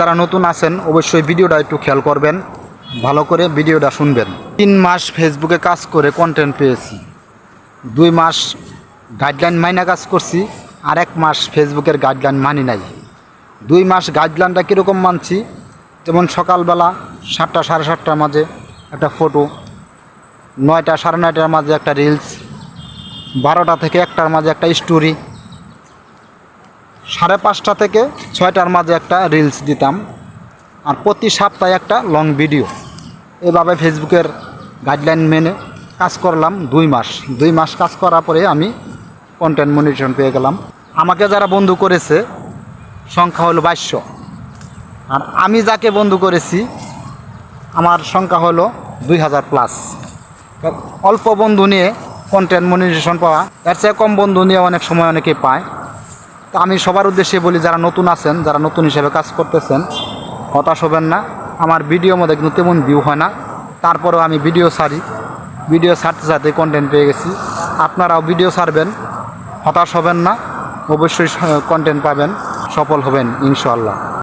যারা নতুন আছেন অবশ্যই ভিডিওটা একটু খেয়াল করবেন, ভালো করে ভিডিওটা শুনবেন। 3 মাস ফেসবুকে কাজ করে কন্টেন্ট পেয়েছি, 2 মাস গাইডলাইন মাইনা কাজ করছি, আর 1 মাস ফেসবুকের গাইডলাইন মানি নাই। 2 মাস গাইডলাইনটা কীরকম মানছি, যেমন সকালবেলা 7টা সাড়ে 7টার মাঝে একটা ফটো, 9টা সাড়ে 9টার মাঝে একটা রিলস, 12টা থেকে 1টার মাঝে একটা স্টোরি, 5:30 থেকে 6টার মাঝে একটা রিলস দিতাম, আর প্রতি সপ্তাহে একটা লং ভিডিও। এভাবে ফেসবুকের গাইডলাইন মেনে কাজ করলাম 2 মাস। 2 মাস কাজ করার পরে আমি কন্টেন্ট মনিটাইজেশন পেয়ে গেলাম। আমাকে যারা বন্ধু করেছে সংখ্যা হলো 2200, আর আমি যাকে বন্ধু করেছি আমার সংখ্যা হলো 2000+। অল্প বন্ধু নিয়ে কন্টেন্ট মনিটাইজেশন পাওয়া, এর চেয়ে কম বন্ধু নিয়ে অনেক সময় অনেকে পায়। তো আমি সবার উদ্দেশ্যে বলি, যারা নতুন আছেন, যারা নতুন হিসেবে কাজ করতেছেন, হতাশ হবেন না। আমার ভিডিও মধ্যে কিন্তু তেমন ভিউ হয় না, তারপরেও আমি ভিডিও ছাড়ি। ভিডিও ছাড়তে ছাড়তে কন্টেন্ট পেয়ে গেছি। আপনারাও ভিডিও ছাড়বেন, হতাশ হবেন না, অবশ্যই কন্টেন্ট পাবেন, সফল হবেন ইনশাআল্লাহ।